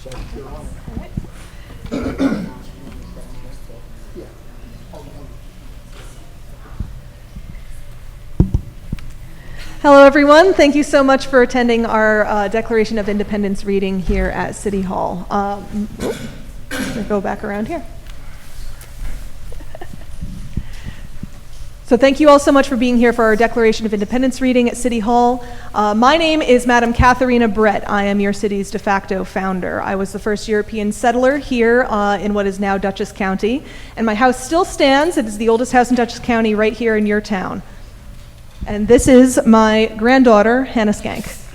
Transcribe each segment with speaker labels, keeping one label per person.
Speaker 1: Hello, everyone. Thank you so much for attending our Declaration of Independence reading here at City Hall. We'll go back around here. So thank you all so much for being here for our Declaration of Independence reading at City Hall. My name is Madam Katharina Brett. I am your city's de facto founder. I was the first European settler here in what is now Dutchess County, and my house still stands. It is the oldest house in Dutchess County right here in your town. And this is my granddaughter, Hannah Skank.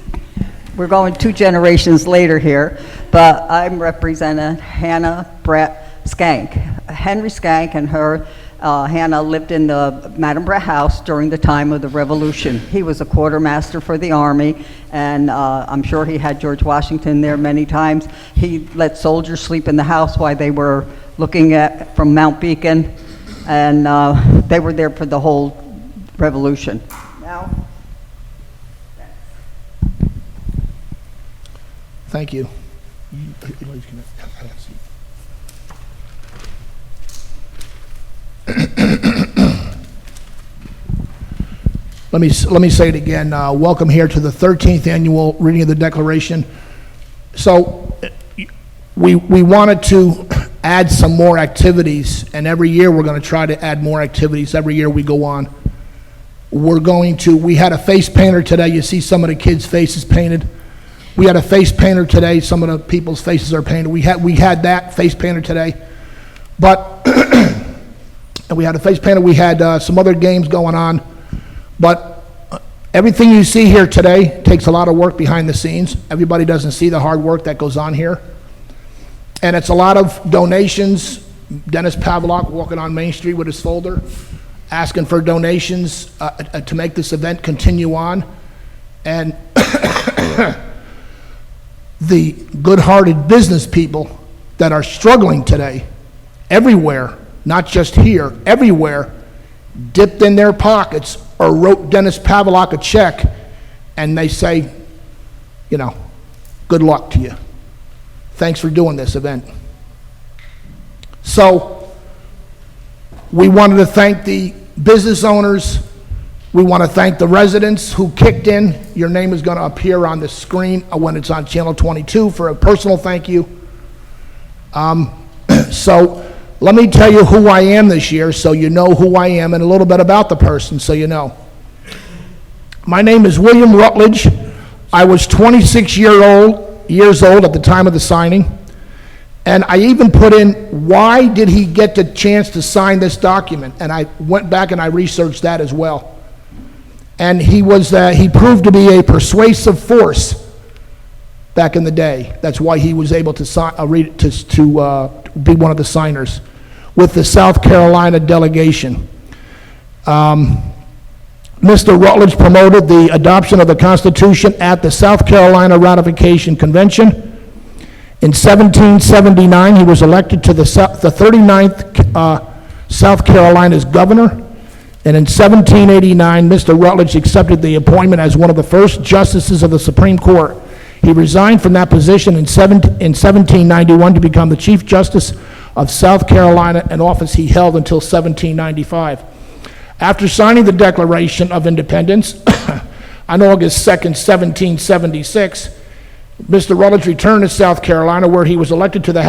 Speaker 2: We're going 2 generations later here, but I'm representing Hannah Brett Skank. Henry Skank and her, Hannah, lived in the Madam Brett house during the time of the Revolution. He was a quartermaster for the Army, and I'm sure he had George Washington there many times. He let soldiers sleep in the house while they were looking at from Mount Beacon, and they were there for the whole Revolution. Now,
Speaker 3: thank you. Let me say it again. Welcome here to the 13th annual reading of the Declaration. So we wanted to add some more activities, and every year we're going to try to add more activities every year we go on. We had a face painter today. You see some of the kids' faces painted. We had a face painter today. Some of the people's faces are painted. We had that face painter today. But and we had a face painter. We had some other games going on. But everything you see here today takes a lot of work behind the scenes. Everybody doesn't see the hard work that goes on here. And it's a lot of donations. Dennis Pavlok walking on Main Street with his folder, asking for donations to make this event continue on. And the good-hearted business people that are struggling today, everywhere, not just here, everywhere, dipped in their pockets or wrote Dennis Pavlok a check, and they say, you know, good luck to you. Thanks for doing this event. So we wanted to thank the business owners. We want to thank the residents who kicked in. Your name is going to appear on the screen when it's on Channel 22 for a personal thank you. So let me tell you who I am this year so you know who I am and a little bit about the person so you know. My name is William Rutledge. I was 26 years old at the time of the signing. And I even put in, why did he get the chance to sign this document? And I went back and I researched that as well. And he proved to be a persuasive force back in the day. That's why he was able to be one of the signers with the South Carolina delegation. Mr. Rutledge promoted the adoption of the Constitution at the South Carolina Ratification Convention. In 1779, he was elected to the 39th South Carolina's governor. And in 1789, Mr. Rutledge accepted the appointment as one of the first justices of the Supreme Court. He resigned from that position in 1791 to become the Chief Justice of South Carolina, an office he held until 1795. After signing the Declaration of Independence on August 2nd, 1776, Mr. Rutledge returned to South Carolina, where he was elected to the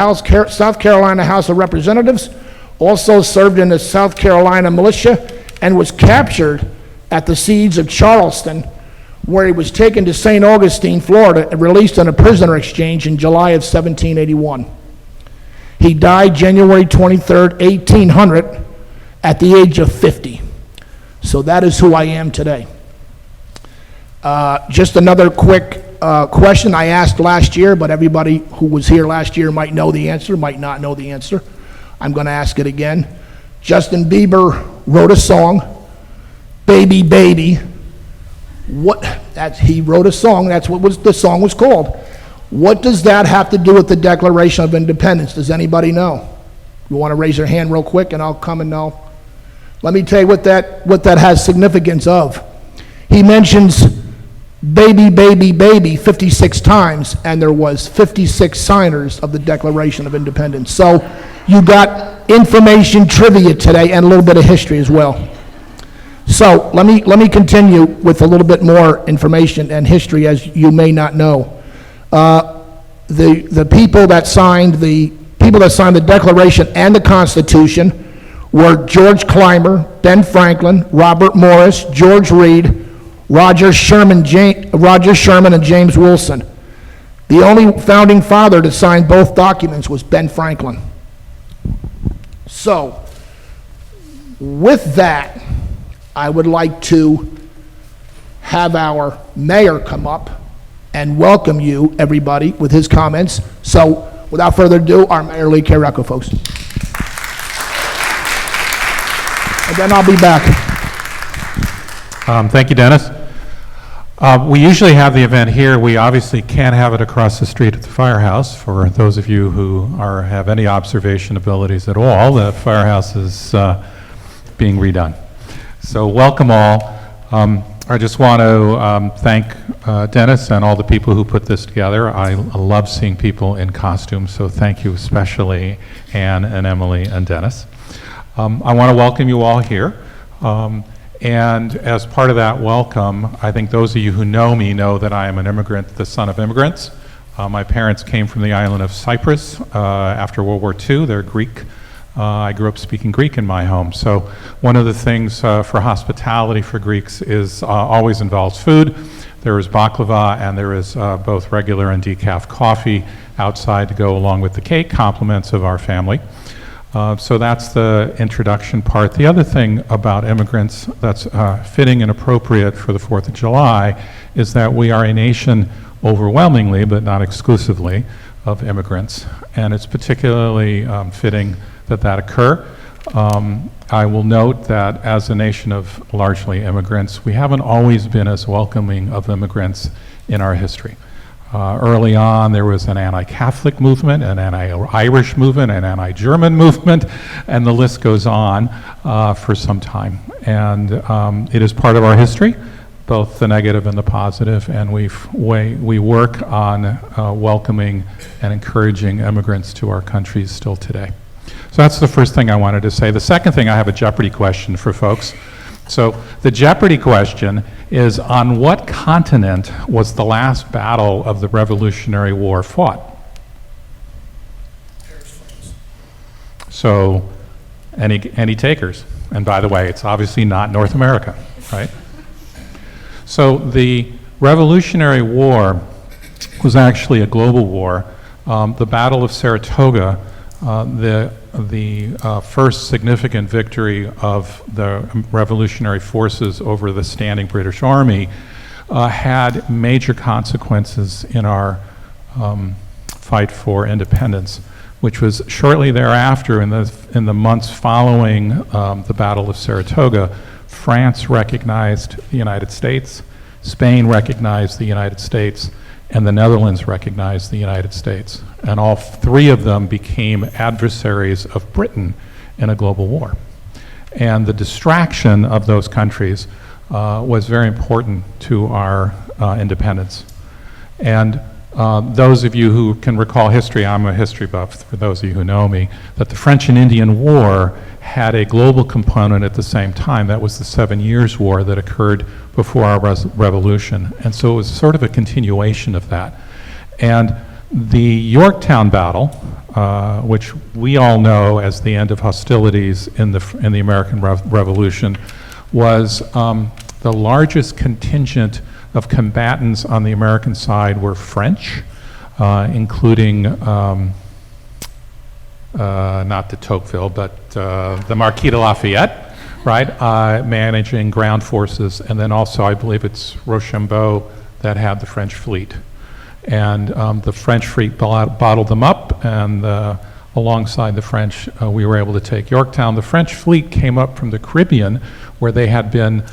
Speaker 3: South Carolina House of Representatives, also served in the South Carolina militia, and was captured at the siege of Charleston, where he was taken to St. Augustine, Florida, and released on a prisoner exchange in July of 1781. He died January 23rd, 1800, at the age of 50. So that is who I am today. Just another quick question I asked last year, but everybody who was here last year might know the answer, might not know the answer. I'm going to ask it again. Justin Bieber wrote a song, Baby Baby. He wrote a song, that's what the song was called. What does that have to do with the Declaration of Independence? Does anybody know? You want to raise your hand real quick and I'll come and know. Let me tell you what that has significance of. He mentions baby, baby, baby 56 times, and there was 56 signers of the Declaration of Independence. So you got information trivia today and a little bit of history as well. So let me continue with a little bit more information and history, as you may not know. The people that signed the Declaration and the Constitution were George Clymer, Ben Franklin, Robert Morris, George Reed, Roger Sherman, and James Wilson. The only founding father to sign both documents was Ben Franklin. So, with that, I would like to have our mayor come up and welcome you, everybody, with his comments. So, without further ado, our Mayor Lee Carriaco, folks. And then I'll be back.
Speaker 4: Thank you, Dennis. We usually have the event here. We obviously can't have it across the street at the firehouse. For those of you who have any observation abilities at all, the firehouse is being redone. So welcome all. I just want to thank Dennis and all the people who put this together. I love seeing people in costumes, so thank you especially Anne and Emily and Dennis. I want to welcome you all here. And as part of that welcome, I think those of you who know me know that I am an immigrant, the son of immigrants. My parents came from the island of Cyprus after World War II. They're Greek. I grew up speaking Greek in my home. So one of the things for hospitality for Greeks is always involves food. There is baklava, and there is both regular and decaf coffee outside to go along with the cake, compliments of our family. So that's the introduction part. The other thing about immigrants that's fitting and appropriate for the 4th of July is that we are a nation overwhelmingly, but not exclusively, of immigrants. And it's particularly fitting that that occur. I will note that as a nation of largely immigrants, we haven't always been as welcoming of immigrants in our history. Early on, there was an anti-Catholic movement, an anti-Irish movement, an anti-German movement, and the list goes on for some time. And it is part of our history, both the negative and the positive, and we work on welcoming and encouraging immigrants to our countries still today. So that's the first thing I wanted to say. The second thing, I have a Jeopardy question for folks. So the Jeopardy question is, on what continent was the last battle of the Revolutionary War fought? So, any takers? And by the way, it's obviously not North America, right? So the Revolutionary War was actually a global war. The Battle of Saratoga, the first significant victory of the revolutionary forces over the standing British Army, had major consequences in our fight for independence, which was shortly thereafter, in the months following the Battle of Saratoga. France recognized the United States, Spain recognized the United States, and the Netherlands recognized the United States. And all three of them became adversaries of Britain in a global war. And the distraction of those countries was very important to our independence. And those of you who can recall history, I'm a history buff, for those of you who know me, that the French and Indian War had a global component at the same time. That was the 7 Years' War that occurred before our revolution. And so it was sort of a continuation of that. And the Yorktown battle, which we all know as the end of hostilities in the American Revolution, was the largest contingent of combatants on the American side were French, including not de Tocqueville, but the Marquis de Lafayette, right, managing ground forces, and then also I believe it's Rochambeau that had the French fleet. And the French fleet bottled them up, and alongside the French, we were able to take Yorktown. The French fleet came up from the Caribbean, where they had been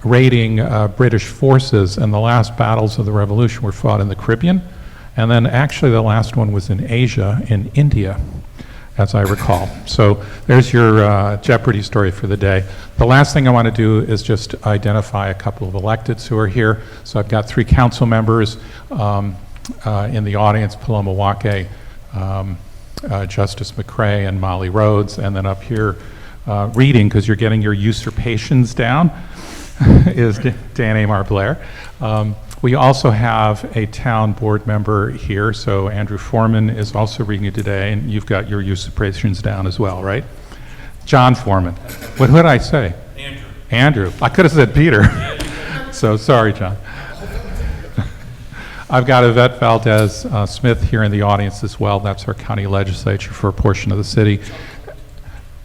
Speaker 4: raiding British forces, and the last battles of the Revolution were fought in the Caribbean. And then actually the last one was in Asia, in India. as I recall. So there's your Jeopardy story for the day. The last thing I want to do is just identify a couple of electeds who are here. So I've got 3 council members in the audience, Paloma Wake, Justice McCray, and Molly Rhodes, and then up here reading, because you're getting your usurpations down, is Dan Amar Blair. We also have a town board member here, so Andrew Foreman is also reading you today, and you've got your usurpations down as well, right? John Foreman. What did I say? Andrew. I could have said Peter. So sorry, John. I've got Yvette Valdez Smith here in the audience as well. That's our county legislature for a portion of the city.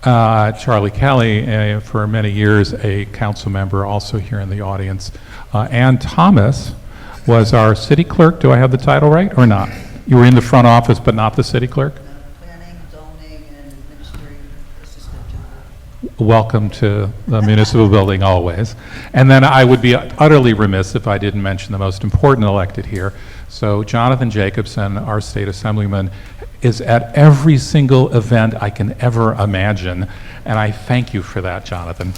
Speaker 4: Charlie Kelly, for many years, a council member, also here in the audience. Ann Thomas was our city clerk. Do I have the title right or not? You were in the front office, but not the city clerk?
Speaker 2: Planning, zoning, and administrative assistant.
Speaker 4: Welcome to the municipal building always. And then I would be utterly remiss if I didn't mention the most important elected here. So Jonathan Jacobson, our state assemblyman, is at every single event I can ever imagine, and I thank you for that, Jonathan.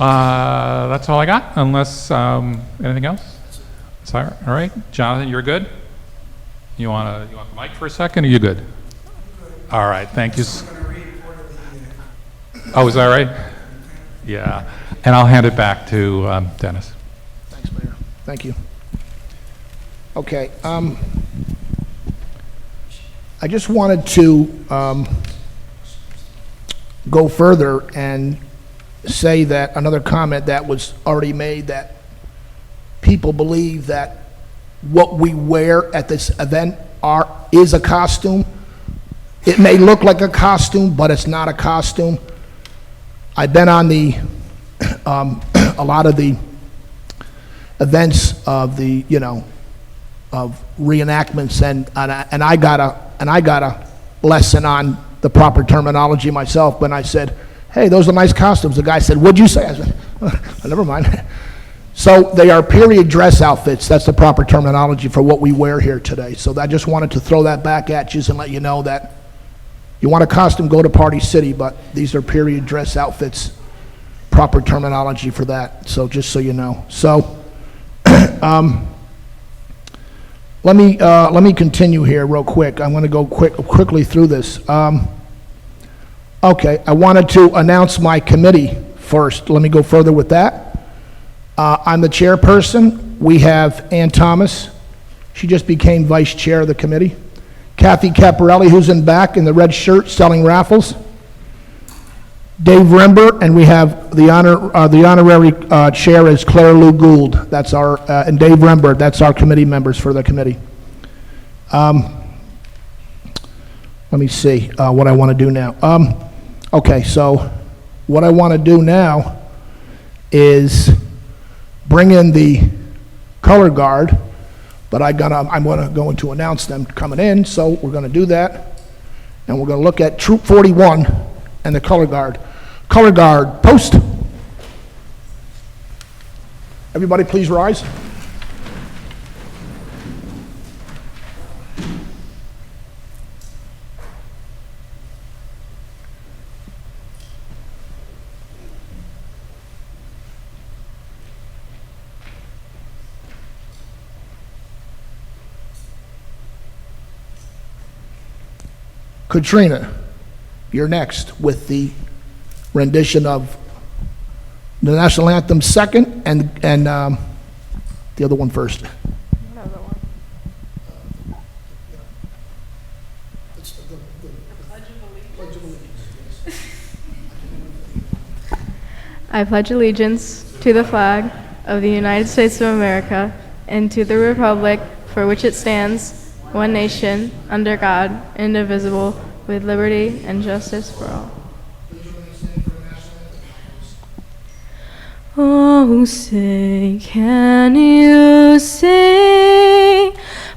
Speaker 4: That's all I got, unless anything else? All right, Jonathan, you're good? You want the mic for a second, or you good? All right, thank you. Oh, is that right? Yeah, and I'll hand it back to Dennis.
Speaker 3: Thanks, Mayor. Thank you. Okay, I just wanted to go further and say that another comment that was already made, that people believe that what we wear at this event is a costume. It may look like a costume, but it's not a costume. I've been on the a lot of the events of the of reenactments, and I got a lesson on the proper terminology myself when I said, "Hey, those are nice costumes." The guy said, "What'd you say?" I said, "Never mind." So they are period dress outfits. That's the proper terminology for what we wear here today. So I just wanted to throw that back at you and let you know that you want a costume, go to Party City, but these are period dress outfits, proper terminology for that. So just so you know. So let me continue here real quick. I'm going to go quickly through this. Okay, I wanted to announce my committee first. Let me go further with that. I'm the chairperson. We have Ann Thomas. She just became vice chair of the committee. Kathy Caparelli, who's in back in the red shirt selling raffles. Dave Rember, and we have the honorary chair is Claire Lou Gould. That's our and Dave Rember. That's our committee members for the committee. Let me see what I want to do now. Okay, so what I want to do now is bring in the color guard, but I'm going to announce them coming in, so we're going to do that, and we're going to look at Troop 41 and the color guard. Color guard, post. Everybody please rise. Katrina, you're next with the rendition of the national anthem second, and the other one first.
Speaker 5: I pledge allegiance to the flag of the United States of America and to the republic for which it stands, one nation, under God, indivisible, with liberty and justice for all. Oh, say, can you sing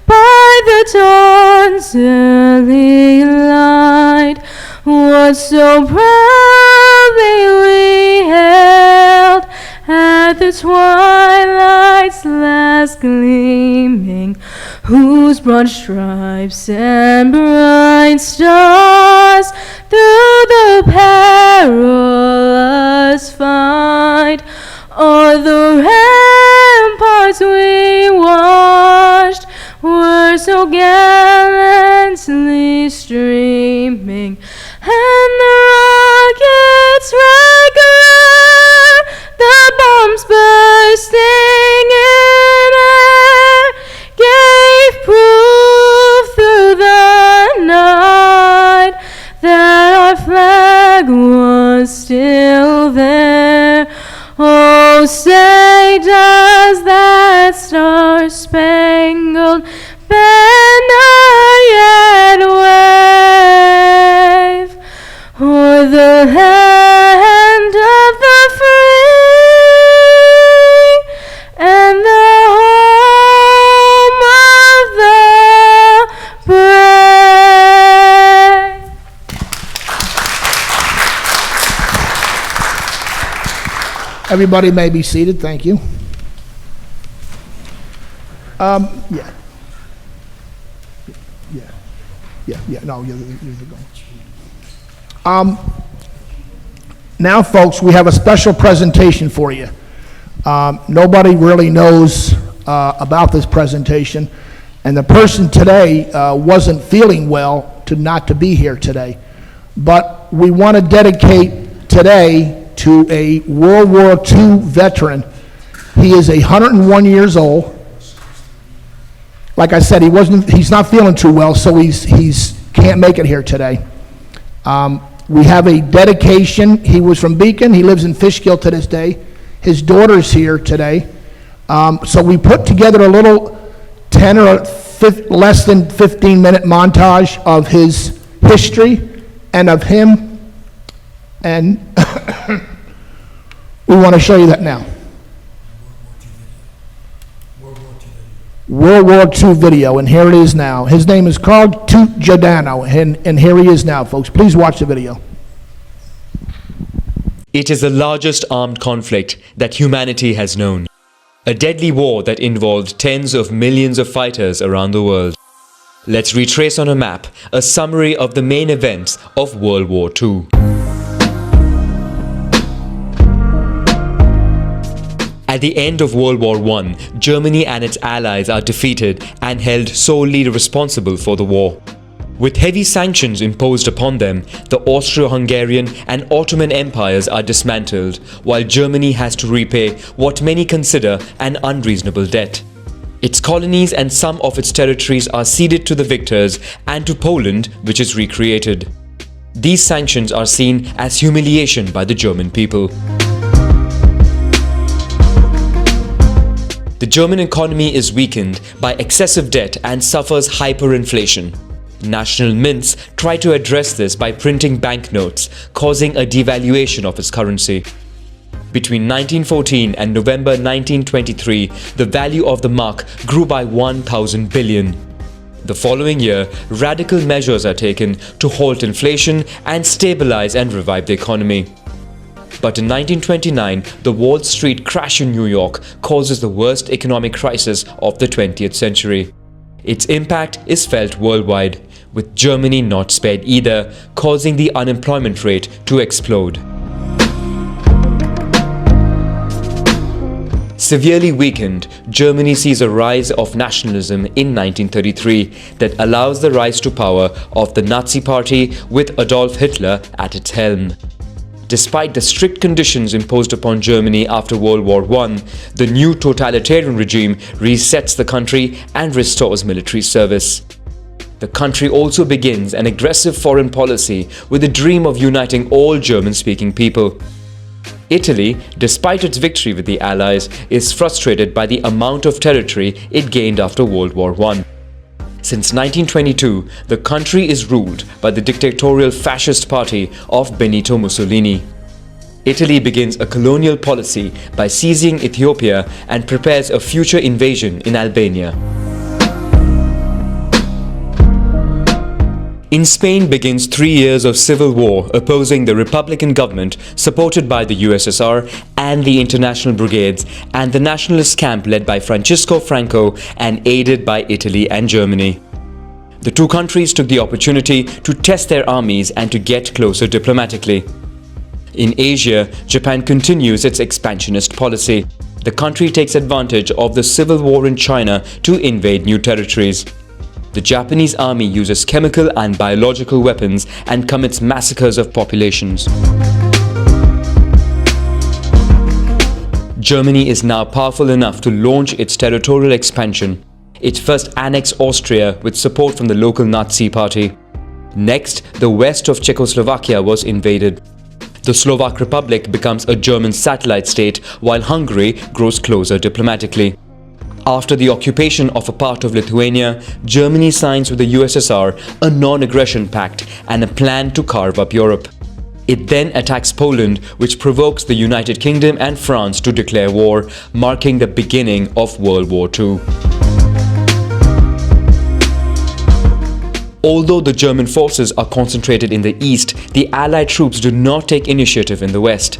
Speaker 5: by the dawn's early light what so proudly we hailed at the twilight's last gleaming, whose broad stripes and bright stars through the perilous fight o'er the ramparts we watched were so gallantly streaming, and the rockets regular, the bombs bursting in air, gave proof through the night that our flag was still there. Oh, say does that star-spangled banner yet wave o'er the land of the free and the home of the brave?
Speaker 3: Everybody may be seated, thank you. Yeah. No, you're going. Now, folks, we have a special presentation for you. Nobody really knows about this presentation, and the person today wasn't feeling well not to be here today. But we want to dedicate today to a World War II veteran. He is 101 years old. Like I said, he's not feeling too well, so he's can't make it here today. We have a dedication. He was from Beacon. He lives in Fishkill to this day. His daughter's here today. So we put together a little 10 or less than 15-minute montage of his history and of him, and we want to show you that now. World War II video, and here it is now. His name is Carl Giordano, and here he is now, folks. Please watch the video.
Speaker 6: It is the largest armed conflict that humanity has known. A deadly war that involved tens of millions of fighters around the world. Let's retrace on a map a summary of the main events of World War II. At the end of World War I, Germany and its allies are defeated and held solely responsible for the war. With heavy sanctions imposed upon them, the Austro-Hungarian and Ottoman empires are dismantled, while Germany has to repay what many consider an unreasonable debt. Its colonies and some of its territories are ceded to the victors and to Poland, which is recreated. These sanctions are seen as humiliation by the German people. The German economy is weakened by excessive debt and suffers hyperinflation. National mints try to address this by printing banknotes, causing a devaluation of its currency. Between 1914 and November 1923, the value of the mark grew by 1,000 billion. The following year, radical measures are taken to halt inflation and stabilize and revive the economy. But in 1929, the Wall Street crash in New York causes the worst economic crisis of the 20th century. Its impact is felt worldwide, with Germany not spared either, causing the unemployment rate to explode. Severely weakened, Germany sees a rise of nationalism in 1933 that allows the rise to power of the Nazi Party with Adolf Hitler at its helm. Despite the strict conditions imposed upon Germany after World War I, the new totalitarian regime resets the country and restores military service. The country also begins an aggressive foreign policy with a dream of uniting all German-speaking people. Italy, despite its victory with the Allies, is frustrated by the amount of territory it gained after World War I. Since 1922, the country is ruled by the dictatorial fascist party of Benito Mussolini. Italy begins a colonial policy by seizing Ethiopia and prepares a future invasion in Albania. In Spain begins 3 years of civil war opposing the Republican government supported by the USSR and the International Brigades and the nationalist camp led by Francisco Franco and aided by Italy and Germany. The two countries took the opportunity to test their armies and to get closer diplomatically. In Asia, Japan continues its expansionist policy. The country takes advantage of the civil war in China to invade new territories. The Japanese army uses chemical and biological weapons and commits massacres of populations. Germany is now powerful enough to launch its territorial expansion. It first annexed Austria with support from the local Nazi party. Next, the west of Czechoslovakia was invaded. The Slovak Republic becomes a German satellite state while Hungary grows closer diplomatically. After the occupation of a part of Lithuania, Germany signs with the USSR a non-aggression pact and a plan to carve up Europe. It then attacks Poland, which provokes the United Kingdom and France to declare war, marking the beginning of World War II. Although the German forces are concentrated in the east, the Allied troops do not take initiative in the west.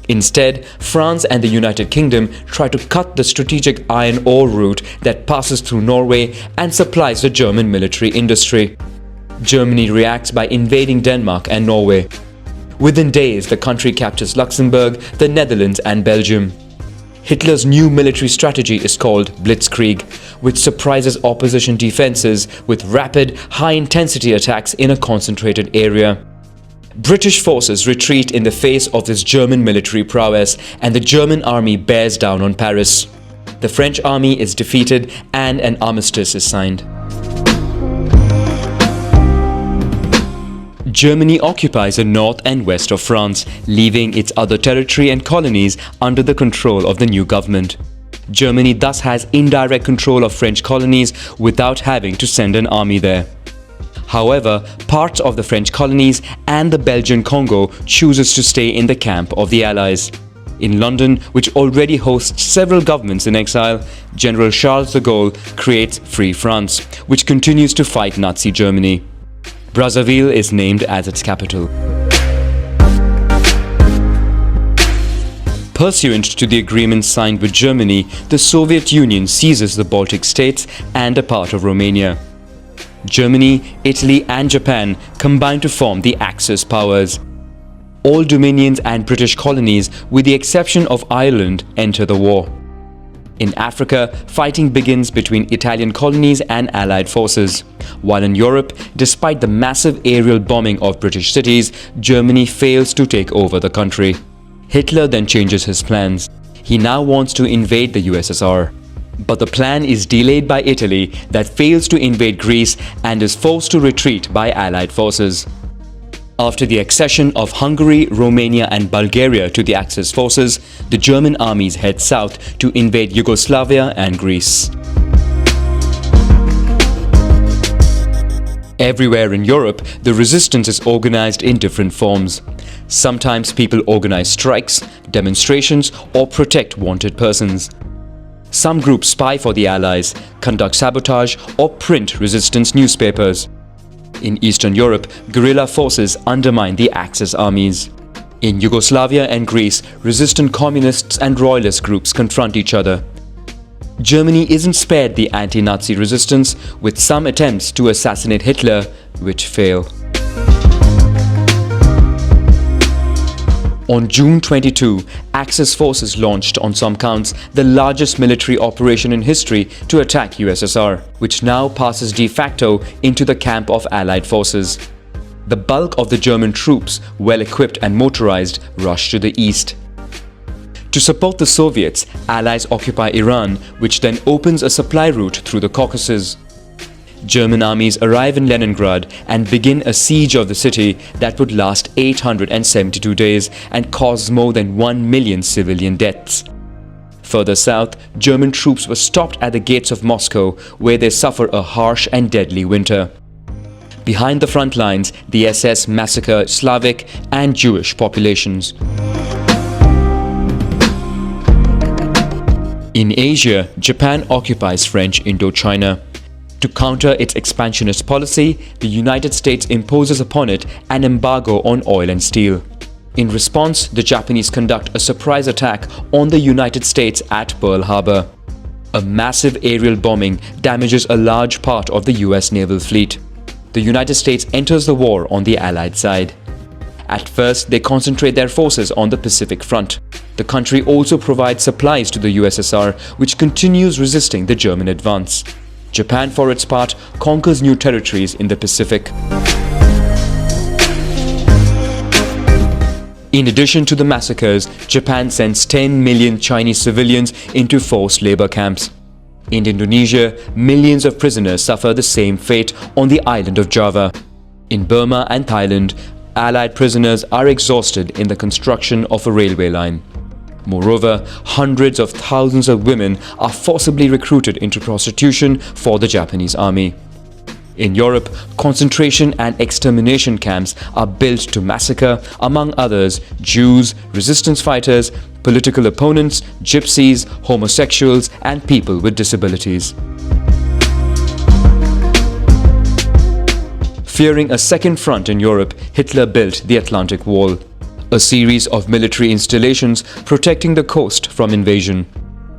Speaker 6: Instead, France and the United Kingdom try to cut the strategic iron ore route that passes through Norway and supplies the German military industry. Germany reacts by invading Denmark and Norway. Within days, the country captures Luxembourg, the Netherlands and Belgium. Hitler's new military strategy is called Blitzkrieg, which surprises opposition defenses with rapid, high-intensity attacks in a concentrated area. British forces retreat in the face of this German military prowess, and the German army bears down on Paris. The French army is defeated and an armistice is signed. Germany occupies the north and west of France, leaving its other territory and colonies under the control of the new government. Germany thus has indirect control of French colonies without having to send an army there. However, parts of the French colonies and the Belgian Congo chooses to stay in the camp of the Allies. In London, which already hosts several governments in exile, General Charles de Gaulle creates Free France, which continues to fight Nazi Germany. Brazzaville is named as its capital. Pursuant to the agreement signed with Germany, the Soviet Union seizes the Baltic states and a part of Romania. Germany, Italy and Japan combine to form the Axis powers. All dominions and British colonies, with the exception of Ireland, enter the war. In Africa, fighting begins between Italian colonies and Allied forces. While in Europe, despite the massive aerial bombing of British cities, Germany fails to take over the country. Hitler then changes his plans. He now wants to invade the USSR. But the plan is delayed by Italy, that fails to invade Greece and is forced to retreat by Allied forces. After the accession of Hungary, Romania and Bulgaria to the Axis forces, the German armies head south to invade Yugoslavia and Greece. Everywhere in Europe, the resistance is organized in different forms. Sometimes people organize strikes, demonstrations, or protect wanted persons. Some groups spy for the Allies, conduct sabotage, or print resistance newspapers. In Eastern Europe, guerrilla forces undermine the Axis armies. In Yugoslavia and Greece, resistant communists and royalist groups confront each other. Germany isn't spared the anti-Nazi resistance, with some attempts to assassinate Hitler, which fail. On June 22, Axis forces launched, on some counts, the largest military operation in history to attack USSR, which now passes de facto into the camp of Allied forces. The bulk of the German troops, well equipped and motorized, rush to the east. To support the Soviets, Allies occupy Iran, which then opens a supply route through the Caucasus. German armies arrive in Leningrad and begin a siege of the city that would last 872 days and cause more than 1 million civilian deaths. Further south, German troops were stopped at the gates of Moscow, where they suffer a harsh and deadly winter. Behind the front lines, the SS massacre Slavic and Jewish populations. In Asia, Japan occupies French Indochina. To counter its expansionist policy, the United States imposes upon it an embargo on oil and steel. In response, the Japanese conduct a surprise attack on the United States at Pearl Harbor. A massive aerial bombing damages a large part of the US naval fleet. The United States enters the war on the Allied side. At first, they concentrate their forces on the Pacific front. The country also provides supplies to the USSR, which continues resisting the German advance. Japan, for its part, conquers new territories in the Pacific. In addition to the massacres, Japan sends 10 million Chinese civilians into forced labor camps. In Indonesia, millions of prisoners suffer the same fate on the island of Java. In Burma and Thailand, Allied prisoners are exhausted in the construction of a railway line. Moreover, hundreds of thousands of women are forcibly recruited into prostitution for the Japanese army. In Europe, concentration and extermination camps are built to massacre, among others, Jews, resistance fighters, political opponents, gypsies, homosexuals, and people with disabilities. Fearing a second front in Europe, Hitler built the Atlantic Wall, a series of military installations protecting the coast from invasion.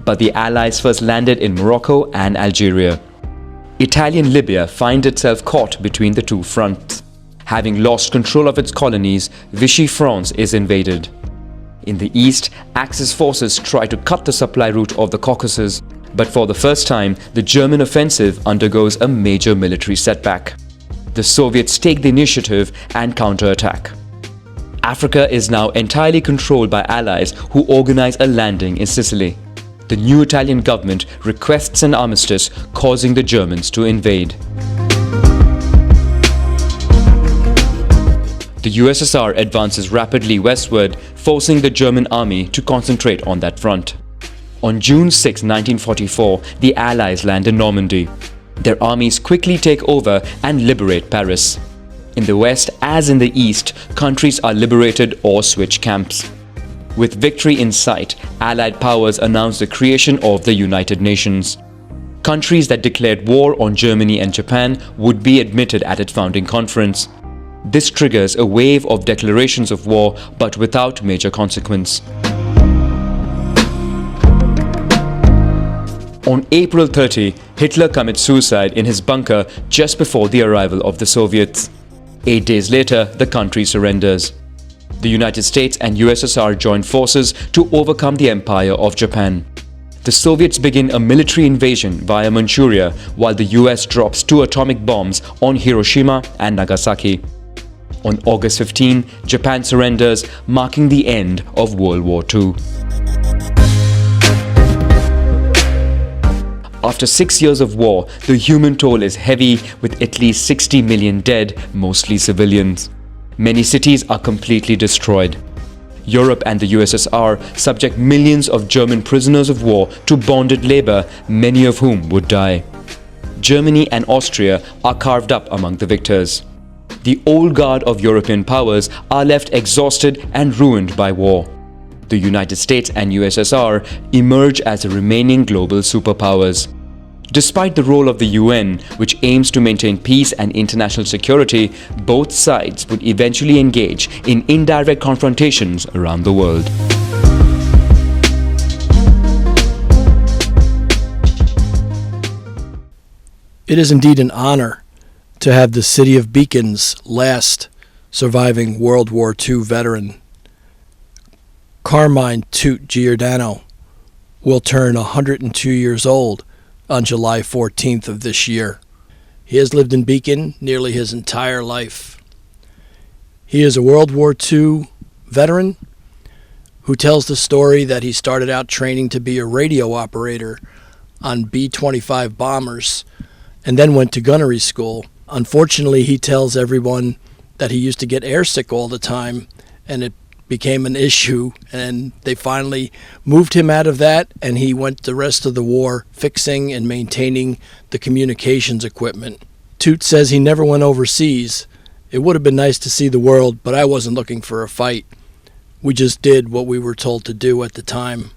Speaker 6: But the Allies first landed in Morocco and Algeria. Italian Libya finds itself caught between the two fronts. Having lost control of its colonies, Vichy France is invaded. In the east, Axis forces try to cut the supply route of the Caucasus, but for the first time, the German offensive undergoes a major military setback. The Soviets take the initiative and counterattack. Africa is now entirely controlled by Allies who organize a landing in Sicily. The new Italian government requests an armistice, causing the Germans to invade. The USSR advances rapidly westward, forcing the German army to concentrate on that front. On June 6, 1944, the Allies land in Normandy. Their armies quickly take over and liberate Paris. In the west, as in the east, countries are liberated or switch camps. With victory in sight, Allied powers announced the creation of the United Nations. Countries that declared war on Germany and Japan would be admitted at its founding conference. This triggers a wave of declarations of war, but without major consequence. On April 30, Hitler commits suicide in his bunker just before the arrival of the Soviets. 8 days later, the country surrenders. The United States and USSR join forces to overcome the Empire of Japan. The Soviets begin a military invasion via Manchuria, while the US drops 2 atomic bombs on Hiroshima and Nagasaki. On August 15, Japan surrenders, marking the end of World War II. After 6 years of war, the human toll is heavy, with at least 60 million dead, mostly civilians. Many cities are completely destroyed. Europe and the USSR subject millions of German prisoners of war to bonded labor, many of whom would die. Germany and Austria are carved up among the victors. The old guard of European powers are left exhausted and ruined by war. The United States and USSR emerge as the remaining global superpowers. Despite the role of the UN, which aims to maintain peace and international security, both sides would eventually engage in indirect confrontations around the world.
Speaker 7: It is indeed an honor to have the city of Beacon's last surviving World War II veteran, Carmine Toot Giordano, will turn 102 years old on July 14th of this year. He has lived in Beacon nearly his entire life. He is a World War II veteran who tells the story that he started out training to be a radio operator on B-25 bombers and then went to gunnery school. Unfortunately, he tells everyone that he used to get airsick all the time, and it became an issue, and they finally moved him out of that, and he went the rest of the war fixing and maintaining the communications equipment. Toot says he never went overseas. It would have been nice to see the world, but I wasn't looking for a fight. We just did what we were told to do at the time.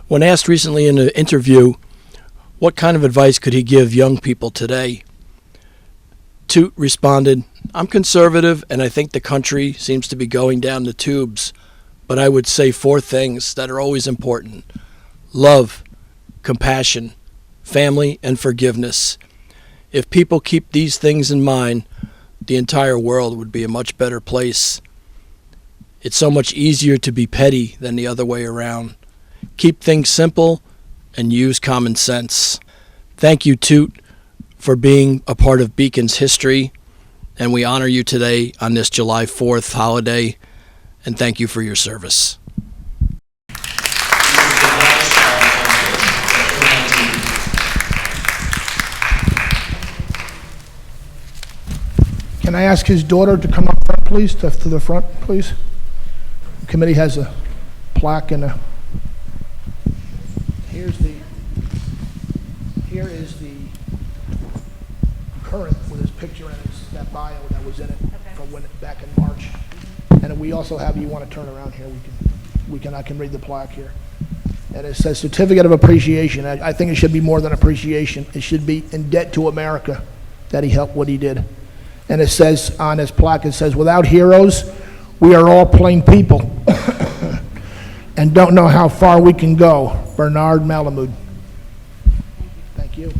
Speaker 7: When asked recently in an interview What kind of advice could he give young people today? Toot responded, "I'm conservative and I think the country seems to be going down the tubes, but I would say 4 things that are always important: love, compassion, family, and forgiveness. If people keep these things in mind, the entire world would be a much better place. It's so much easier to be petty than the other way around. Keep things simple and use common sense." Thank you, Toot, for being a part of Beacon's history, and we honor you today on this July 4th holiday, and thank you for your service.
Speaker 3: Can I ask his daughter to come up front, please, to the front, please? The committee has a plaque and a... Here is the current with his picture and that bio that was in it from back in March. And we also have, you want to turn around here, I can read the plaque here. And it says Certificate of Appreciation. I think it should be more than appreciation. It should be in debt to America that he helped what he did. And it says on his plaque, it says, "Without heroes, we are all plain people and don't know how far we can go." Bernard Malamud. Thank you.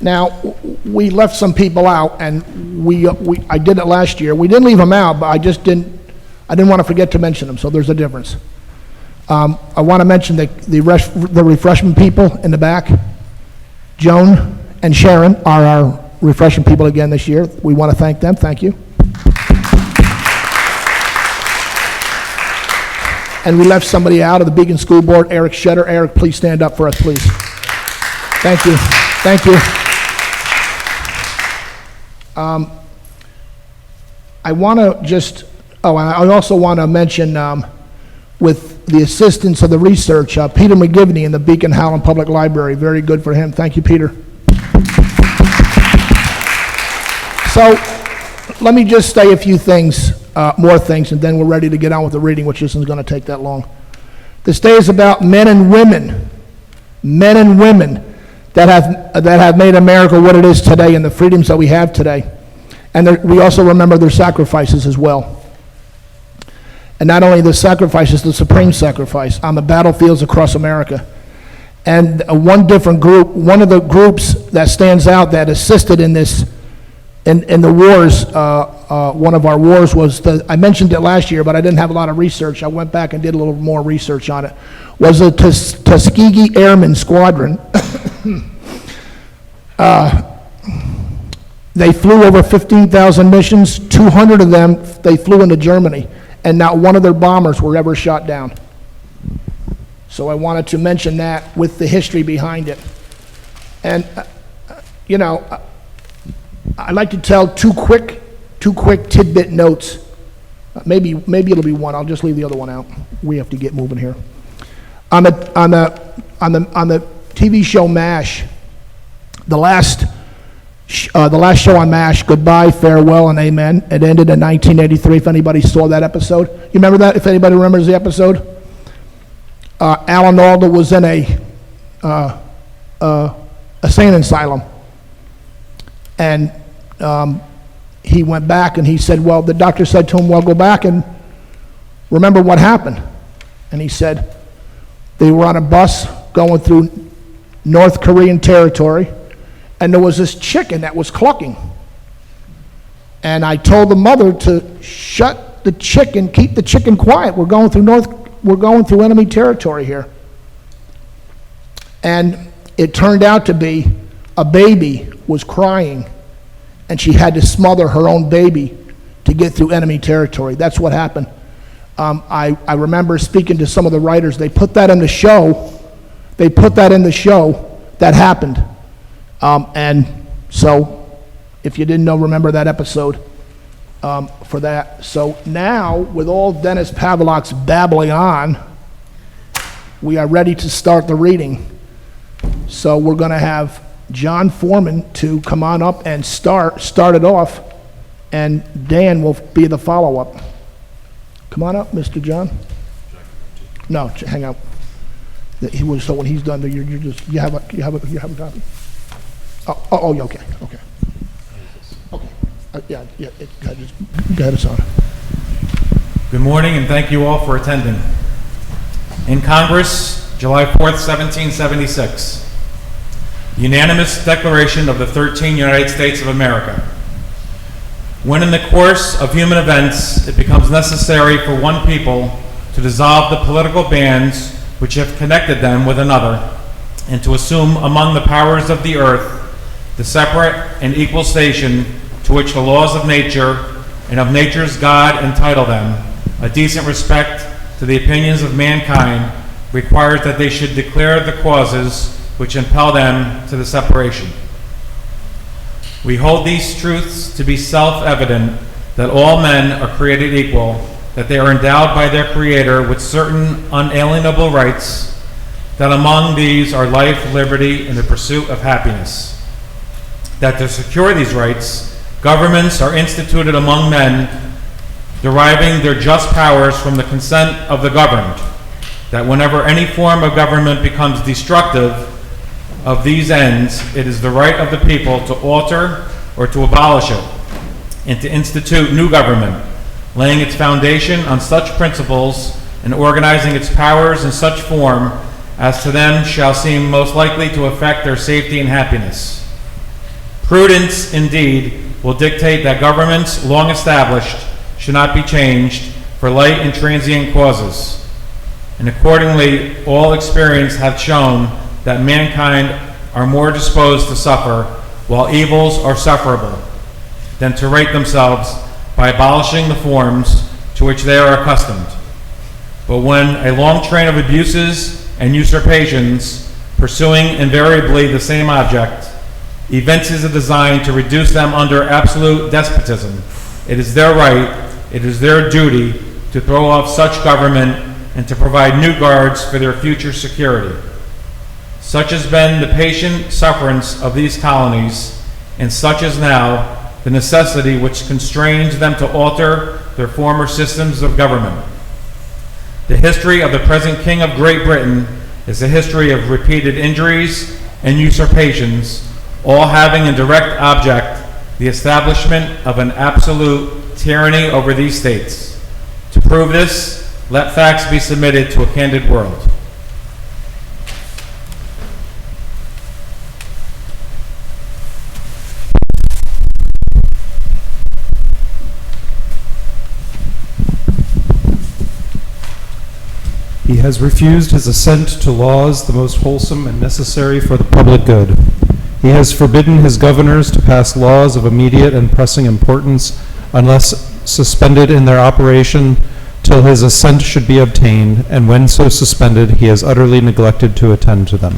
Speaker 3: Now, we left some people out, and I did it last year. We didn't leave them out, but I didn't want to forget to mention them, so there's a difference. I want to mention the refreshment people in the back. Joan and Sharon are our refreshment people again this year. We want to thank them. Thank you. And we left somebody out of the Beacon School Board, Eric Shutter. Eric, please stand up for us, please. Thank you. Thank you. I want to just, I also want to mention, with the assistance of the research, Peter McGivney in the Beacon Howland Public Library. Very good for him. Thank you, Peter. So, let me just say a few things, more things, and then we're ready to get on with the reading, which isn't going to take that long. This day is about men and women that have made America what it is today and the freedoms that we have today. And we also remember their sacrifices as well. And not only the sacrifices, the supreme sacrifice on the battlefields across America. And one of the groups that stands out that assisted in this, in the wars, one of our wars was, I mentioned it last year, but I didn't have a lot of research. I went back and did a little more research on it. Was the Tuskegee Airmen Squadron. They flew over 15,000 missions. 200 of them, they flew into Germany, and not one of their bombers were ever shot down. So I wanted to mention that with the history behind it. And, I'd like to tell two quick tidbit notes. Maybe it'll be one. I'll just leave the other one out. We have to get moving here. On the TV show MASH, the last show on MASH, Goodbye, Farewell, and Amen. It ended in 1983. If anybody saw that episode, you remember that? If anybody remembers the episode, Alan Alda was in a insane asylum, and he went back and he said, well, the doctor said to him, well, go back and remember what happened. And he said, they were on a bus going through North Korean territory, and there was this chicken that was clucking. And I told the mother to shut the chicken, keep the chicken quiet. We're going through enemy territory here. And it turned out to be a baby was crying, and she had to smother her own baby to get through enemy territory. That's what happened. I remember speaking to some of the writers. They put that in the show. That happened. And so, if you didn't know, remember that episode for that. So now, with all Dennis Pavlak's babbling on, we are ready to start the reading. So we're going to have John Foreman to come on up and start it off. and Dan will be the follow-up. Come on up, Mr. John. No, hang out. He was, so when he's done, you have a copy? Oh, yeah, okay. Okay. Yeah, go ahead, Asana.
Speaker 8: Good morning, and thank you all for attending. In Congress, July 4th, 1776, unanimous declaration of the 13 United States of America. When in the course of human events, it becomes necessary for one people to dissolve the political bands which have connected them with another, and to assume among the powers of the earth the separate and equal station to which the laws of nature and of nature's God entitle them, a decent respect to the opinions of mankind requires that they should declare the causes which impel them to the separation. We hold these truths to be self-evident, that all men are created equal, that they are endowed by their Creator with certain unalienable rights, that among these are life, liberty, and the pursuit of happiness. That to secure these rights, governments are instituted among men, deriving their just powers from the consent of the governed. That whenever any form of government becomes destructive of these ends, it is the right of the people to alter or to abolish it, and to institute new government, laying its foundation on such principles and organizing its powers in such form as to them shall seem most likely to affect their safety and happiness. Prudence, indeed, will dictate that governments long established should not be changed for light and transient causes. And accordingly, all experience hath shown that mankind are more disposed to suffer, while evils are sufferable, than to rate themselves by abolishing the forms to which they are accustomed. But when a long train of abuses and usurpations, pursuing invariably the same object, evinces a design to reduce them under absolute despotism, it is their right, it is their duty to throw off such government and to provide new guards for their future security. Such has been the patient sufferance of these colonies, and such is now the necessity which constrains them to alter their former systems of government. The history of the present King of Great Britain is a history of repeated injuries and usurpations, all having in direct object the establishment of an absolute tyranny over these states. To prove this, let facts be submitted to a candid world.
Speaker 9: He has refused his assent to laws the most wholesome and necessary for the public good. He has forbidden his governors to pass laws of immediate and pressing importance unless suspended in their operation till his assent should be obtained, and when so suspended, he has utterly neglected to attend to them.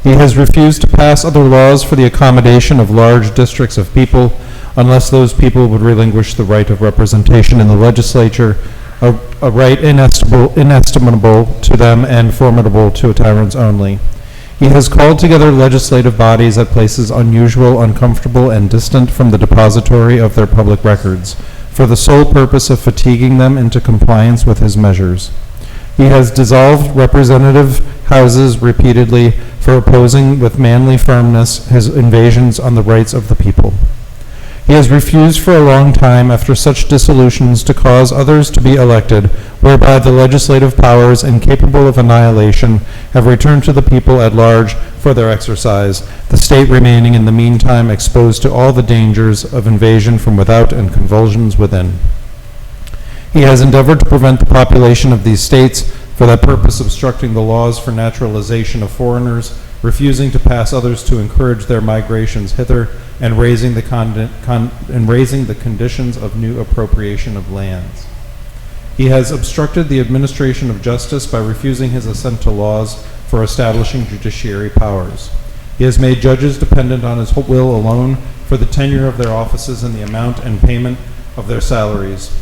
Speaker 9: He has refused to pass other laws for the accommodation of large districts of people unless those people would relinquish the right of representation in the legislature, a right inestimable to them and formidable to tyrants only. He has called together legislative bodies at places unusual, uncomfortable, and distant from the depository of their public records, for the sole purpose of fatiguing them into compliance with his measures. He has dissolved representative houses repeatedly for opposing with manly firmness his invasions on the rights of the people. He has refused for a long time after such dissolutions to cause others to be elected, whereby the legislative powers, incapable of annihilation, have returned to the people at large for their exercise, the state remaining in the meantime exposed to all the dangers of invasion from without and convulsions within. He has endeavored to prevent the population of these states, for that purpose obstructing the laws for naturalization of foreigners, refusing to pass others to encourage their migrations hither, and raising the conditions of new appropriation of lands. He has obstructed the administration of justice by refusing his assent to laws for establishing judiciary powers. He has made judges dependent on his will alone for the tenure of their offices and the amount and payment of their salaries.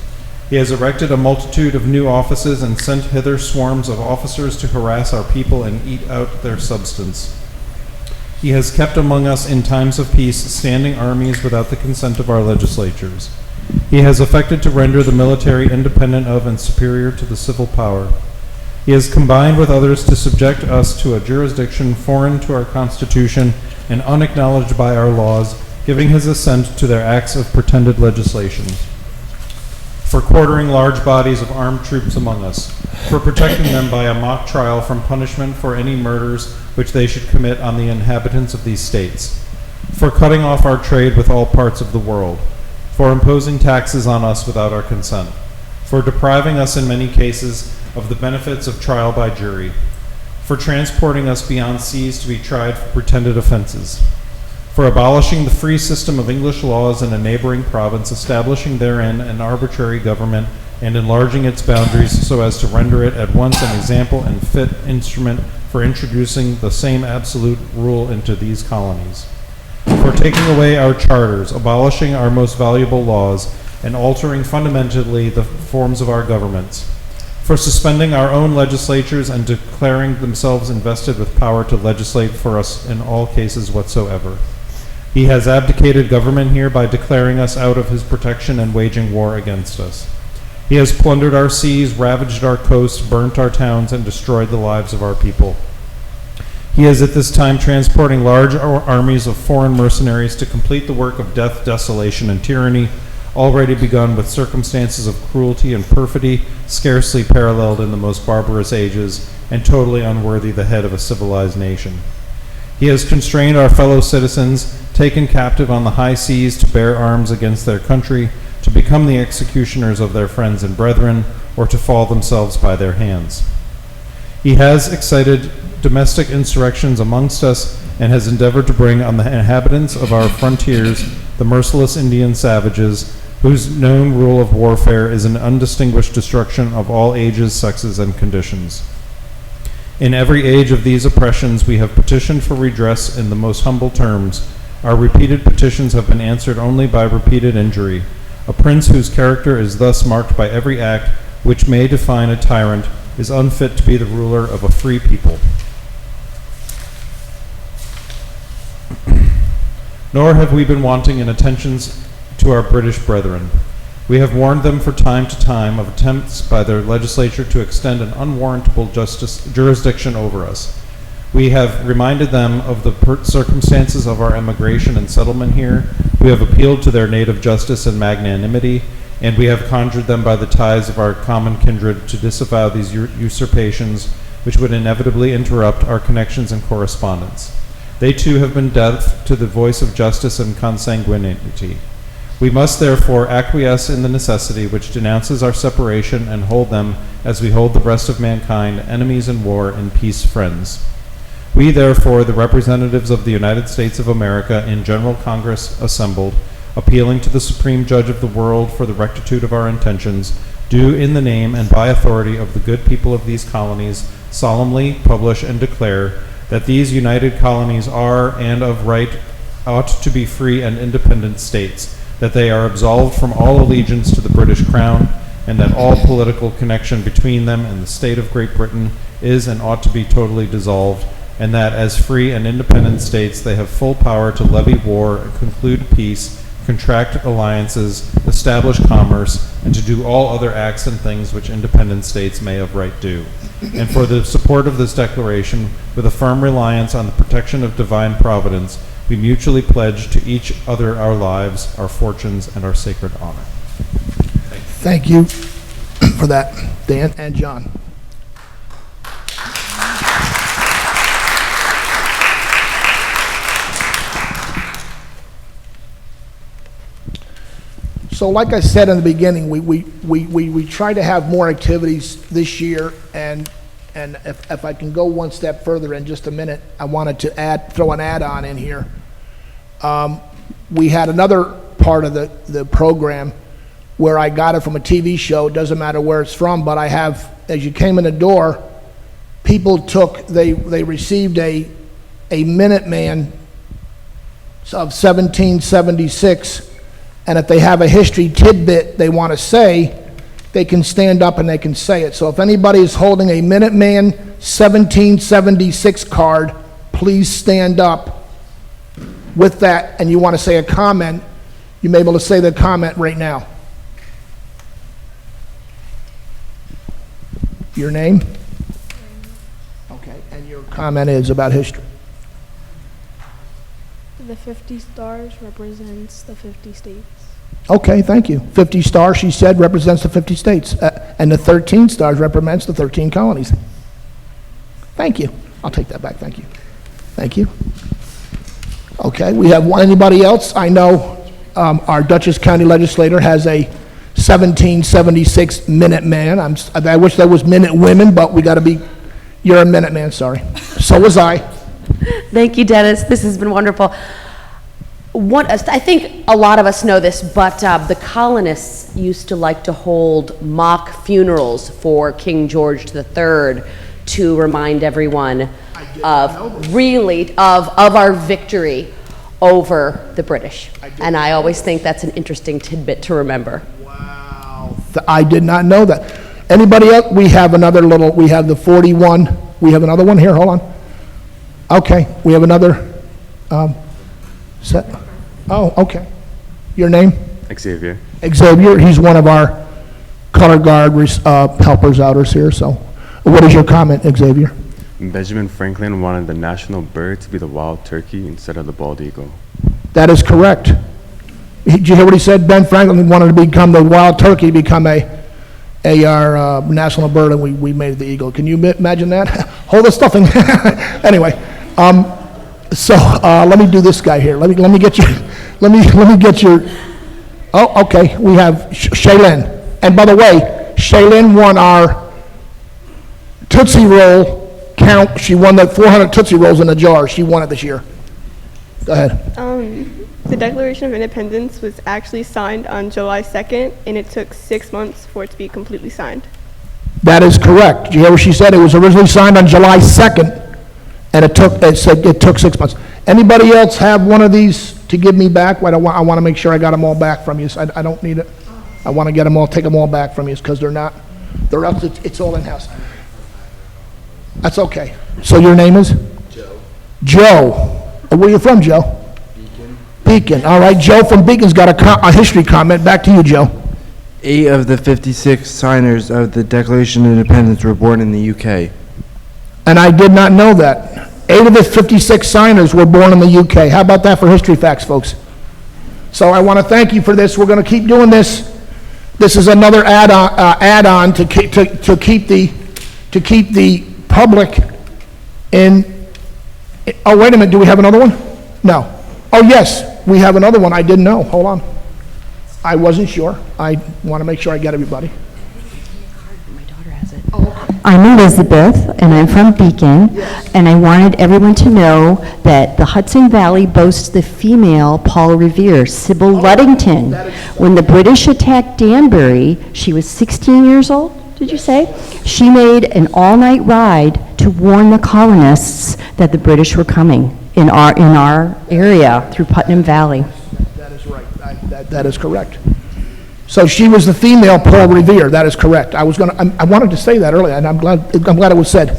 Speaker 9: He has erected a multitude of new offices and sent hither swarms of officers to harass our people and eat out their substance. He has kept among us in times of peace standing armies without the consent of our legislatures. He has effected to render the military independent of and superior to the civil power. He has combined with others to subject us to a jurisdiction foreign to our Constitution and unacknowledged by our laws, giving his assent to their acts of pretended legislation. For quartering large bodies of armed troops among us, for protecting them by a mock trial from punishment for any murders which they should commit on the inhabitants of these states, for cutting off our trade with all parts of the world, for imposing taxes on us without our consent, for depriving us in many cases of the benefits of trial by jury, for transporting us beyond seas to be tried for pretended offenses, for abolishing the free system of English laws in a neighboring province, establishing therein an arbitrary government, and enlarging its boundaries so as to render it at once an example and fit instrument for introducing the same absolute rule into these colonies, for taking away our charters, abolishing our most valuable laws, and altering fundamentally the forms of our governments, for suspending our own legislatures and declaring themselves invested with power to legislate for us in all cases whatsoever. He has abdicated government here by declaring us out of his protection and waging war against us. He has plundered our seas, ravaged our coasts, burnt our towns, and destroyed the lives of our people. He is at this time transporting large armies of foreign mercenaries to complete the work of death, desolation, and tyranny, already begun with circumstances of cruelty and perfidy scarcely paralleled in the most barbarous ages, and totally unworthy the head of a civilized nation. He has constrained our fellow citizens, taken captive on the high seas to bear arms against their country, to become the executioners of their friends and brethren, or to fall themselves by their hands. He has excited domestic insurrections amongst us, and has endeavored to bring on the inhabitants of our frontiers the merciless Indian savages, whose known rule of warfare is an undistinguished destruction of all ages, sexes, and conditions. In every age of these oppressions we have petitioned for redress in the most humble terms. Our repeated petitions have been answered only by repeated injury. A prince whose character is thus marked by every act which may define a tyrant is unfit to be the ruler of a free people. Nor have we been wanting in attentions to our British brethren. We have warned them for time to time of attempts by their legislature to extend an unwarrantable jurisdiction over us. We have reminded them of the circumstances of our emigration and settlement here. We have appealed to their native justice and magnanimity, and we have conjured them by the ties of our common kindred to disavow these usurpations which would inevitably interrupt our connections and correspondence. They too have been deaf to the voice of justice and consanguinity. We must therefore acquiesce in the necessity which denounces our separation and hold them, as we hold the rest of mankind, enemies in war, in peace friends. We therefore, the representatives of the United States of America in General Congress assembled, appealing to the Supreme Judge of the world for the rectitude of our intentions, do in the name and by authority of the good people of these colonies solemnly publish and declare that these united colonies are, and of right, ought to be free and independent states, that they are absolved from all allegiance to the British Crown, and that all political connection between them and the state of Great Britain is and ought to be totally dissolved, and that as free and independent states they have full power to levy war, conclude peace, contract alliances, establish commerce, and to do all other acts and things which independent states may of right do. And for the support of this declaration, with a firm reliance on the protection of divine providence, we mutually pledge to each other our lives, our fortunes, and our sacred honor.
Speaker 3: Thank you for that, Dan and John. So like I said in the beginning, we try to have more activities this year, and if I can go one step further in just a minute, I wanted to throw an add-on in here. We had another part of the program where I got it from a TV show. It doesn't matter where it's from, but I have, as you came in the door, people they received a Minuteman of 1776, and if they have a history tidbit they want to say, they can stand up and they can say it. So if anybody is holding a Minuteman 1776 card, please stand up with that, and you want to say a comment, you may be able to say the comment right now. Your name? Okay, and your comment is about history.
Speaker 10: The 50 stars represents the 50 states.
Speaker 3: Okay, thank you. 50 stars, she said, represents the 50 states, and the 13 stars represents the 13 colonies. Thank you. I'll take that back, thank you. Thank you. Okay, we have anybody else? I know our Dutchess County legislator has a 1776 Minuteman. I wish that was Minute Women, but we got to be, you're a Minuteman, sorry. So was I.
Speaker 11: Thank you, Dennis. This has been wonderful. I think a lot of us know this, but the colonists used to like to hold mock funerals for King George III to remind everyone of our victory over the British. And I always think that's an interesting tidbit to remember.
Speaker 3: Wow. I did not know that. Anybody else? We have the 41. We have another one here, hold on. Okay, we have another set. Oh, okay. Your name?
Speaker 12: Xavier.
Speaker 3: Xavier, he's one of our color guard helpers outers here, so what is your comment, Xavier?
Speaker 12: Benjamin Franklin wanted the national bird to be the wild turkey instead of the bald eagle.
Speaker 3: That is correct. Did you hear what he said? Ben Franklin wanted to become the wild turkey, become our national bird, and we made it the eagle. Can you imagine that? Hold the stuffing. Anyway, so let me do this guy here. Let me get your. Oh, okay. We have Shaylin, and by the way, Shaylin won our Tootsie Roll count. She won the 400 Tootsie Rolls in a jar. She won it this year. Go ahead.
Speaker 10: The Declaration of Independence was actually signed on July 2nd, and it took 6 months for it to be completely signed.
Speaker 3: That is correct. Did you hear what she said? It was originally signed on July 2nd, and it took 6 months. Anybody else have one of these to give me back? I want to make sure I got them all back from you. I don't need it. I want to get them all, take them all back from you, because they're up, it's all in-house. That's okay. So your name is? Joe. Joe. Where are you from, Joe? Beacon. All right, Joe from Beacon's got a history comment. Back to you, Joe.
Speaker 13: 8 of the 56 signers of the Declaration of Independence were born in the UK.
Speaker 3: And I did not know that. 8 of the 56 signers were born in the UK. How about that for history facts, folks? So I want to thank you for this. We're going to keep doing this. This is another add-on to keep the public in. Oh, wait a minute. Do we have another one? No. Oh, yes, we have another one. I didn't know. Hold on. I wasn't sure. I want to make sure I get everybody.
Speaker 11: My daughter has it.
Speaker 14: I'm Elizabeth, and I'm from Beacon, and I wanted everyone to know that the Hudson Valley boasts the female Paul Revere, Sybil Luddington. When the British attacked Danbury, she was 16 years old, did you say? She made an all-night ride to warn the colonists that the British were coming in our area through Putnam Valley.
Speaker 3: That is right. That is correct. So she was the female Paul Revere. That is correct. I wanted to say that earlier, and I'm glad it was said.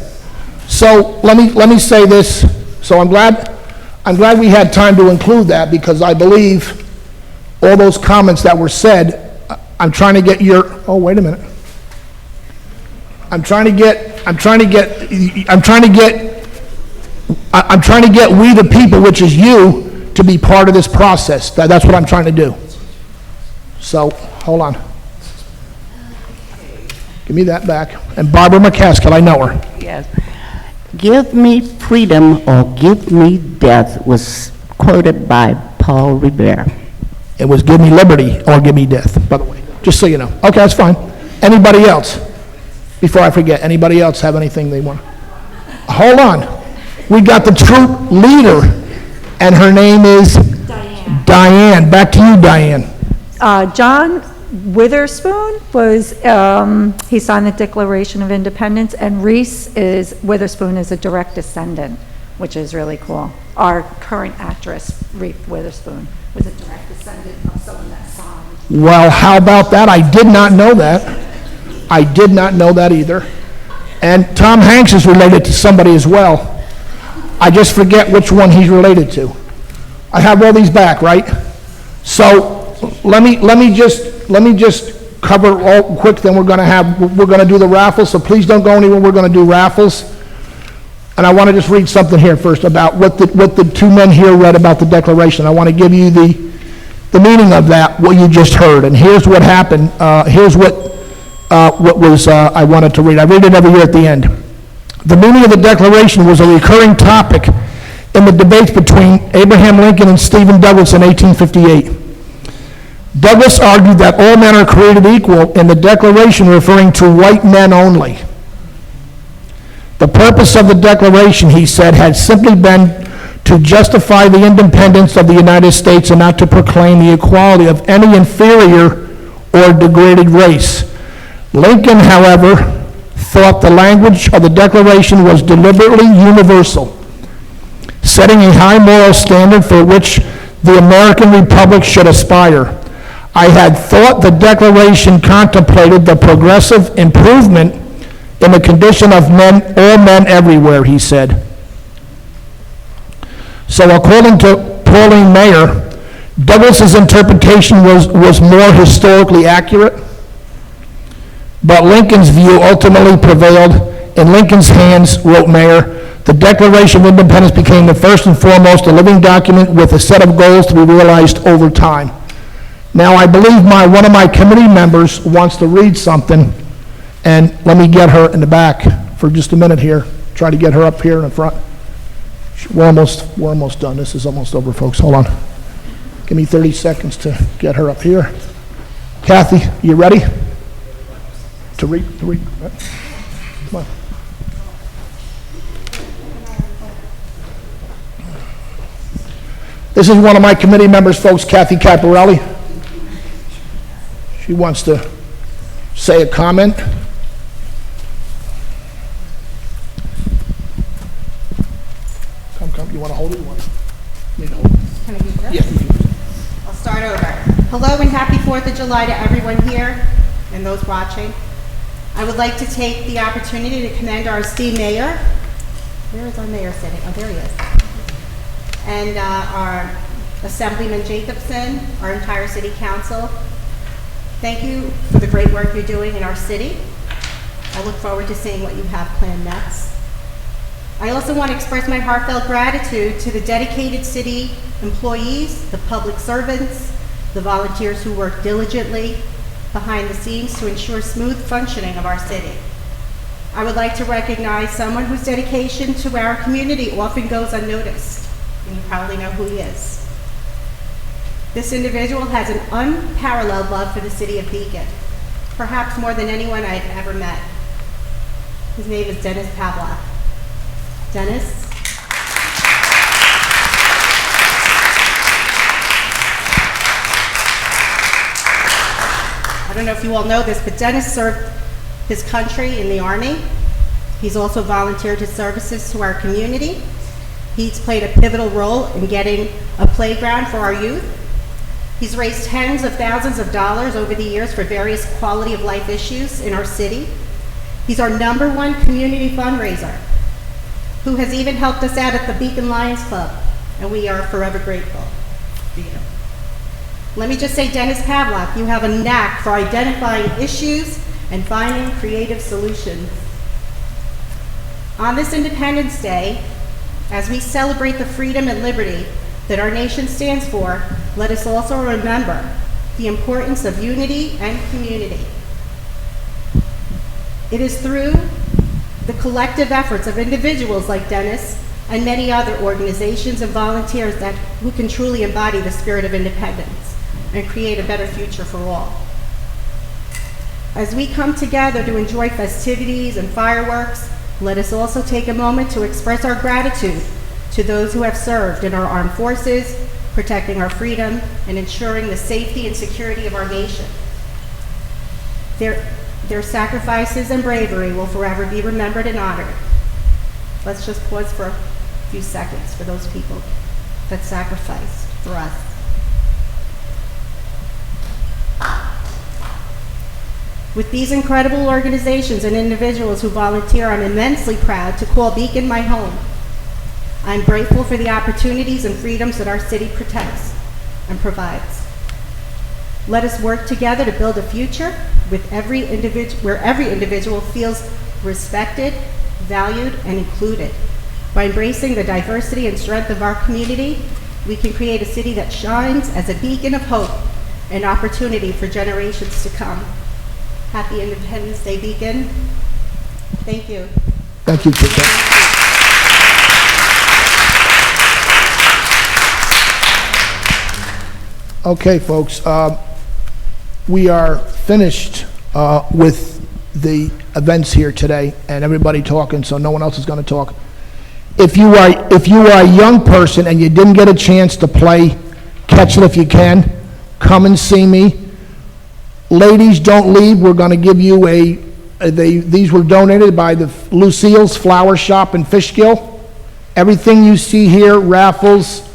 Speaker 3: So let me say this. So I'm glad we had time to include that, because I believe all those comments that were said. I'm trying to get your. Oh, wait a minute. I'm trying to get we the people, which is you, to be part of this process. That's what I'm trying to do. So, hold on. Give me that back. And Barbara McCaskill, I know her.
Speaker 15: Yes. Give me freedom or give me death was quoted by Paul Revere.
Speaker 3: It was give me liberty or give me death, by the way. Just so you know. Okay, that's fine. Anybody else? Before I forget, anybody else have anything they want? Hold on. We got the troop leader, and her name is Diane. Back to you, Diane.
Speaker 16: John Witherspoon was, he signed the Declaration of Independence, and Reese Witherspoon is a direct descendant, which is really cool. Our current actress, Reese Witherspoon, was a direct descendant of someone that signed.
Speaker 3: Well, how about that? I did not know that. I did not know that either. And Tom Hanks is related to somebody as well. I just forget which one he's related to. I have all these back, right? So let me just cover all quick, then we're gonna do the raffles, so please don't go anywhere, we're gonna do raffles. And I want to just read something here first about what the two men here read about the Declaration. I want to give you the meaning of that, what you just heard. And here's what happened. Here's what was I wanted to read. I read it every year at the end. The meaning of the Declaration was a recurring topic in the debates between Abraham Lincoln and Stephen Douglas in 1858. Douglas argued that all men are created equal in the Declaration referring to white men only. The purpose of the Declaration, he said, had simply been to justify the independence of the United States and not to proclaim the equality of any inferior or degraded race. Lincoln, however, thought the language of the Declaration was deliberately universal, setting a high moral standard for which the American Republic should aspire. I had thought the Declaration contemplated the progressive improvement in the condition of men, all men everywhere, he said. So according to Pauline Maier, Douglas's interpretation was more historically accurate, but Lincoln's view ultimately prevailed. In Lincoln's hands, wrote Maier, the Declaration of Independence became the first and foremost a living document with a set of goals to be realized over time. Now, I believe one of my committee members wants to read something, and let me get her in the back for just a minute here. Try to get her up here in the front. We're almost done. This is almost over, folks. Hold on. Give me 30 seconds to get her up here. Kathy, you ready? To read? Come on. This is one of my committee members, folks, Kathy Caparelli. She wants to say a comment. Come. You want to hold it? You want me to hold it?
Speaker 17: Can I use this?
Speaker 3: Yeah.
Speaker 17: I'll start over. Hello and happy 4th of July to everyone here and those watching. I would like to take the opportunity to commend our esteemed mayor. Where is our mayor sitting? Oh, there he is. And our Assemblyman Jacobson, our entire city council. Thank you for the great work you're doing in our city. I look forward to seeing what you have planned next. I also want to express my heartfelt gratitude to the dedicated city employees, the public servants, the volunteers who work diligently behind the scenes to ensure smooth functioning of our city. I would like to recognize someone whose dedication to our community often goes unnoticed, and you probably know who he is. This individual has an unparalleled love for the city of Beacon, perhaps more than anyone I've ever met. His name is Dennis Pavlak. Dennis? I don't know if you all know this, but Dennis served his country in the Army. He's also volunteered his services to our community. He's played a pivotal role in getting a playground for our youth. He's raised tens of thousands of dollars over the years for various quality of life issues in our city. He's our #1 community fundraiser, who has even helped us out at the Beacon Lions Club, and we are forever grateful for you. Let me just say, Dennis Pavlak, you have a knack for identifying issues and finding creative solutions. On this Independence Day, as we celebrate the freedom and liberty that our nation stands for, let us also remember the importance of unity and community. It is through the collective efforts of individuals like Dennis and many other organizations and volunteers who can truly embody the spirit of independence and create a better future for all. As we come together to enjoy festivities and fireworks, let us also take a moment to express our gratitude to those who have served in our armed forces, protecting our freedom and ensuring the safety and security of our nation. Their sacrifices and bravery will forever be remembered and honored. Let's just pause for a few seconds for those people that sacrificed for us. With these incredible organizations and individuals who volunteer, I'm immensely proud to call Beacon my home. I'm grateful for the opportunities and freedoms that our city protects and provides. Let us work together to build a future where every individual feels respected, valued, and included. By embracing the diversity and strength of our community, we can create a city that shines as a beacon of hope and opportunity for generations to come. Happy Independence Day, Beacon. Thank you.
Speaker 3: Thank you, Chica. Okay, folks, we are finished with the events here today, and everybody talking, so no one else is going to talk. If you are a young person and you didn't get a chance to play Catch It If You Can, come and see me. Ladies, don't leave. We're going to give you these were donated by the Lucille's Flower Shop in Fishkill. Everything you see here, raffles,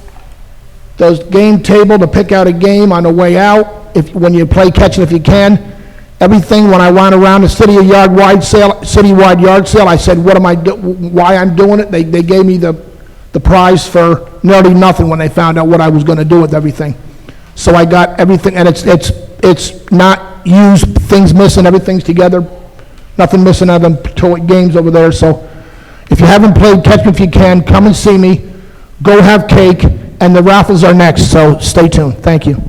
Speaker 3: those game table to pick out a game on the way out, when you play Catch It If You Can. Everything, when I went around the citywide yard sale, I said, why I'm doing it. They gave me the prize for nearly nothing when they found out what I was going to do with everything. So I got everything, and it's not used, things missing, everything's together, nothing missing out of them toy games over there. So if you haven't played Catch It If You Can, come and see me, go have cake, and the raffles are next, so stay tuned. Thank you.